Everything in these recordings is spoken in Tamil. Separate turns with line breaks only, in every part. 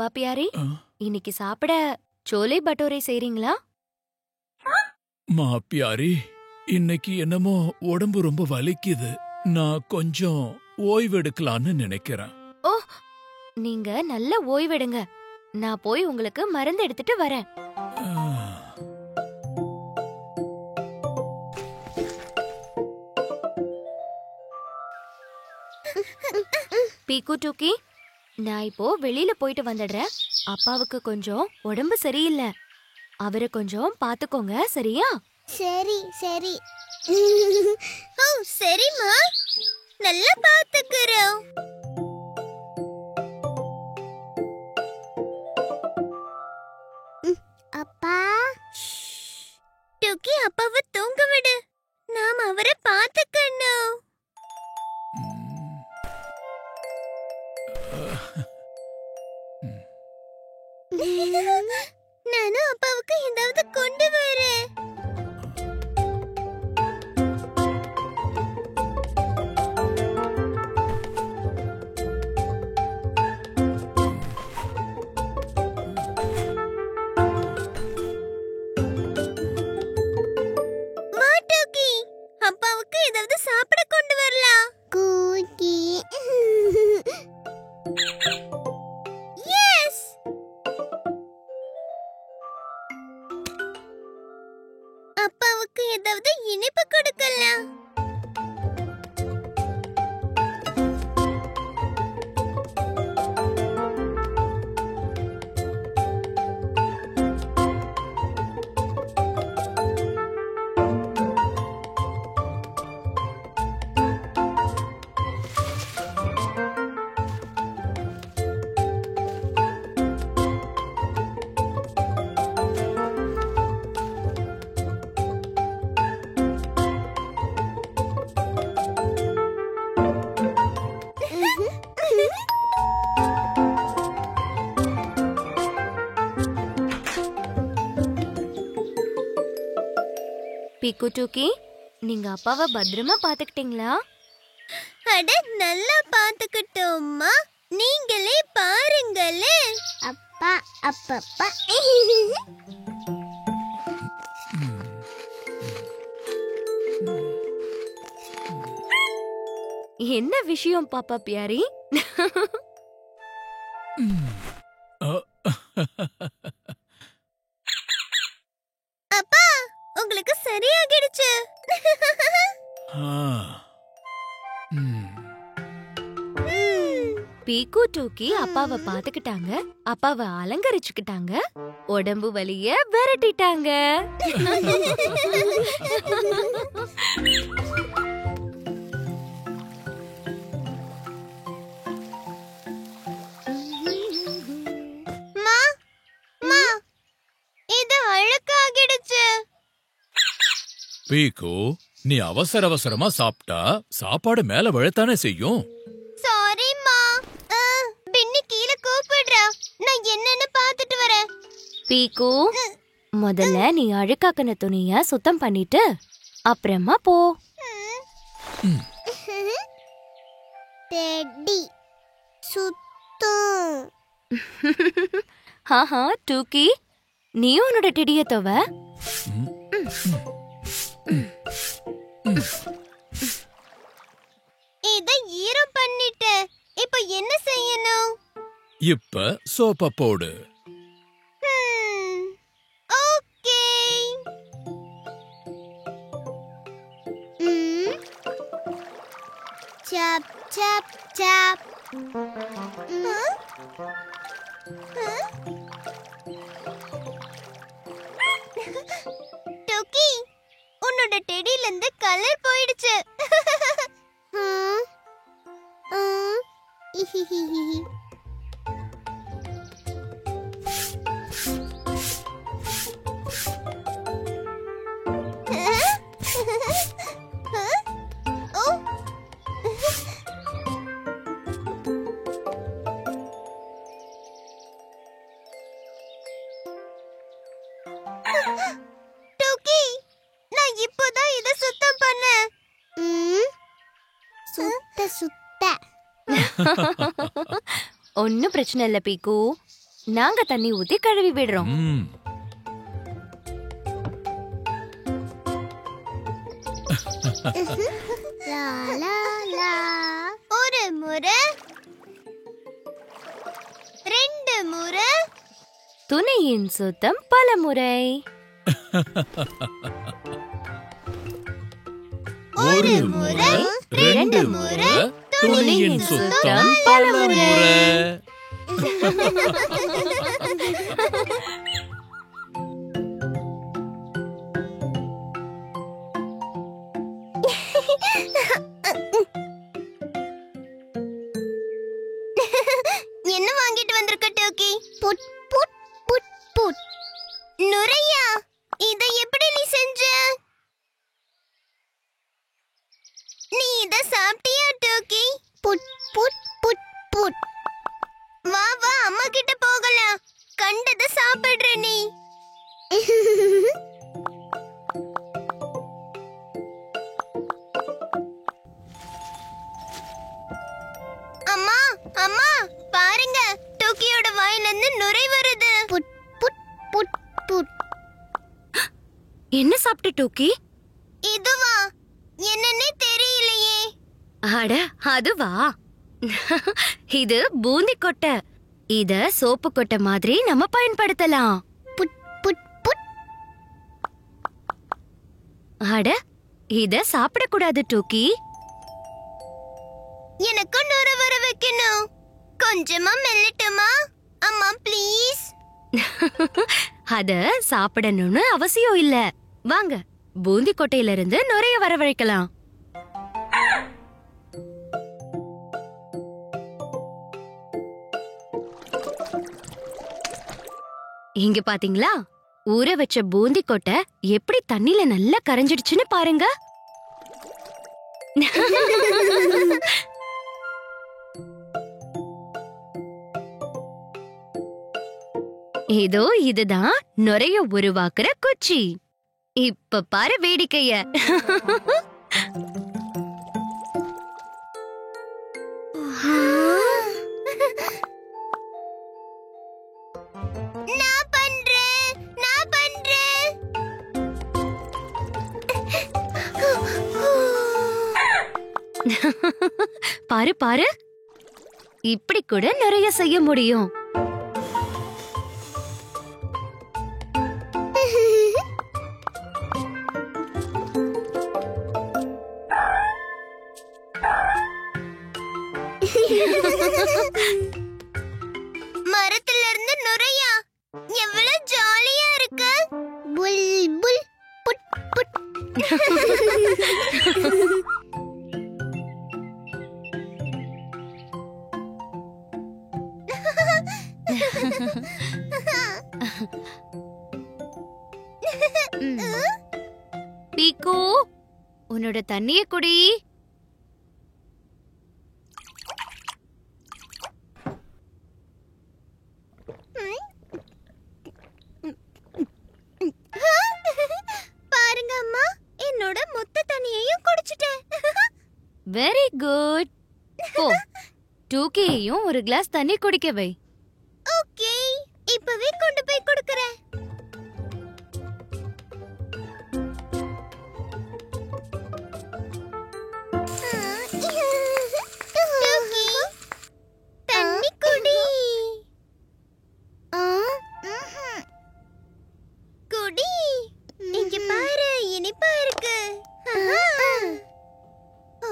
அப்பா பியாரி, இன்னைக்கு சாப்பிட சோலை பட்டோரை செய்றீங்களா?
மா பியாரி, இன்னைக்கு என்னமோ உடம்பு ரொம்ப வலிக்குது. நான் கொஞ்சம் ஓய்வெடுக்கலான்னு நினைக்கிறேன்.
ஓ, நீங்க நல்ல ஓய்வெடுங்க. நான் போய் உங்களுக்கு மருந்து எடுத்துட்டு வரேன். பீக்கு டூக்கி, நான் இப்போ வெளியில போயிட்டு வந்துடுறேன். அப்பாவுக்கு கொஞ்சம் உடம்பு சரியில்லை. அவரை கொஞ்சம் பாத்துக்கோங்க, சரியா?
சரி சரி. ஓ சரிம்மா, நல்லா பாத்துக்கிறோம். அப்பா, டூக்கி அப்பாவை தூங்க விடு. நாம் அவரை பாத்துக்கணும். நானும் அப்பாவுக்கு ஏதாவது கொண்டு வரேன். வா டூக்கி, அப்பாவுக்கு ஏதாவது சாப்பிட கொண்டு வரலாம். கூக்கி. எஸ். அப்பாவுக்கு ஏதாவது இனிப்பு கொடுக்கலாம்.
பீக்கு டூக்கி, நீங்க அப்பாவை பத்திரமா பாத்துக்கிட்டீங்களா?
அட நல்லா பாத்துக்கிட்டோம்மா. நீங்களே பாருங்களே. அப்பா அப்பப்பா.
என்ன விஷயம் பாப்பா பியாரி?
அப்பா, உங்களுக்கு சரியாகிடுச்சு.
பீக்கு டூக்கி அப்பாவை பாத்துக்கிட்டாங்க, அப்பாவை அலங்கரிச்சுக்கிட்டாங்க, உடம்பு வலிய விரட்டிட்டாங்க.
மா மா, இது அழுக்காகிடுச்சு.
பீக்கு, நீ அவசர அவசரமா சாப்பிட்டா சாப்பாடு மேல விழத்தானே செய்யும்.
சாரிம்மா. பின்னி கீழே கூப்பிடுறா. நான் என்னன்னு பாத்துட்டு வரேன்.
பீக்கு, முதல்ல நீ அழுக்காக்குன துணிய சுத்தம் பண்ணிட்டு அப்புறமா போ.
டெடி சுத்தம்.
ஹாஹா டூக்கி, நீயும் உன்னோட டெடிய தவ.
இத ஈரம் பண்ணிட்டேன். இப்போ என்ன செய்யணும்?
இப்ப சோப்ப போடு.
ஓகே. சாப் சாப் சாப். டோக்கி, உன்னோட டெடில இருந்து கலர் போயிடுச்சு. டோக்கி, நான் இப்போதான் இத சுத்தம் பண்ணேன். சுத்த சுத்த.
ஒன்னும் பிரச்சனை இல்ல பீக்கு. நாங்க தண்ணி ஊத்தி கழுவி விடுறோம்.
ம்.
லா, லா, லா. ஒரு முறை 2 முறை
துணியின் சுத்தம் பல முறை.
ஒரு முறை 2 முறை துணியின் சுத்தம் பல முறை.
என்ன வாங்கிட்டு வந்திருக்க டோக்கி? புட் புட் புட் புட். நுரையா? இதை எப்படி நீ செஞ்ச? நீ இத சாப்பிட்டியா டோக்கி? புட் புட் புட் புட். வா வா அம்மா கிட்ட போகலாம். கண்டத சாப்பிடுற நீ. அம்மா அம்மா பாருங்க, டோக்கியோட வாயில இருந்து நுரை வருது. புட் புட் புட் புட்.
என்ன சாப்பிட்ட டோக்கி?
இதுவா? என்னன்னே தெரியலையே.
அட அதுவா? இது பூந்தி கொட்டை. இத சோப்பு கொட்டை மாதிரி நம்ம பயன்படுத்தலாம்.
புட் புட் புட்.
அட இத சாப்பிடக்கூடாது டோக்கி.
எனக்கு நுரை வர வைக்கணும். கொஞ்சமா மெல்லட்டுமா அம்மா ப்ளீஸ்?
அத சாப்பிடணும்னு அவசியம் இல்ல. வாங்க பூந்தி கொட்டையில இருந்து நுரைய வரவழைக்கலாம். இங்க பாத்தீங்களா? ஊற வச்ச பூந்தி கொட்டை எப்படி தண்ணில நல்லா கரைஞ்சிடுச்சுன்னு பாருங்க. இதோ இதுதான் நுரைய உருவாக்குற குச்சி. இப்ப பாரு வேடிக்கைய.
நான் பண்றேன்.
பாரு பாரு, இப்படி கூட நிறைய செய்ய முடியும்.
மரத்துல இருந்து நுரையா? எவ்வளவு ஜாலியா இருக்கு. புல் புல் புட் புட்.
பீக்கு, உன்னோட தண்ணிய குடி.
பாருங்க அம்மா, என்னோட மொத்த தண்ணியையும் குடிச்சிட்டேன்.
Very good. போ, டூக்கியையும் ஒரு கிளாஸ் தண்ணி குடிக்க வை.
ஓகே, இப்பவே கொண்டு போய் கொடுக்கறேன். டூக்கி, தண்ணி குடி. குடி. இங்க பாரு, இனிப்பா இருக்கு. ஓ,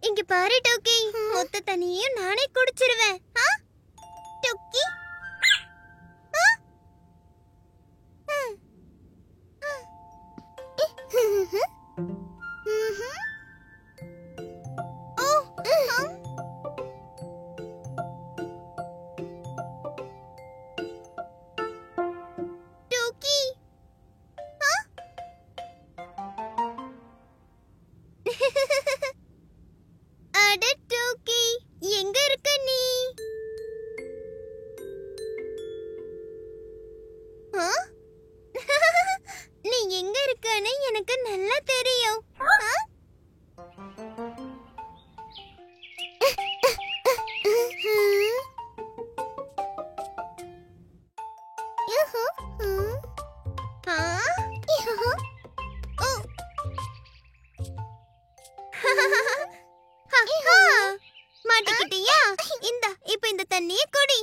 இங்க பாரு டோக்கி, மொத்த தண்ணியையும் நானே குடிச்சிருவேன். டோக்கி. டோக்கி. அட டோக்கி, எங்க இருக்க நீ? நீ எங்க இருக்கன்னு எனக்கு நல்லா தெரியும். மாட்டிக்கிட்டியா? இந்தா இப்ப இந்த தண்ணிய குடி.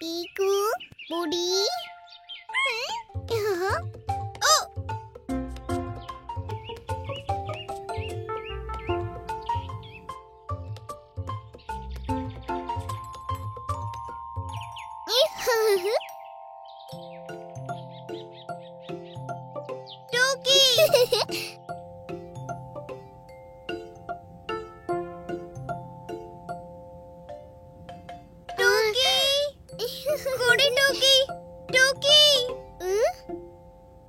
பீக்கு புடி. டோக்கி டோக்கி குடி டோக்கி டோக்கி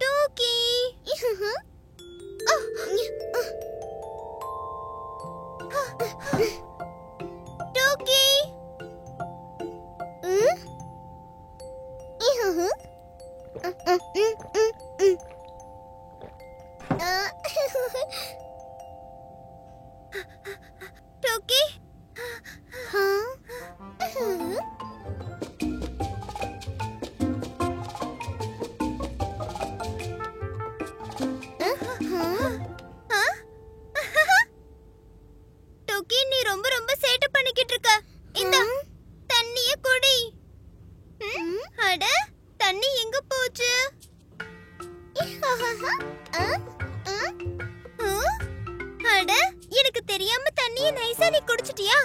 டோக்கி டோக்கி டோக்கி டோக்கி நீ ரொம்ப ரொம்ப சேட்டை பண்ணிக்கிட்டு இருக்க. இந்த தண்ணிய குடி. அட தண்ணி எங்க போச்சு? அட எனக்கு தெரியாம தண்ணிய நைஸா நீ குடிச்சிட்டியா?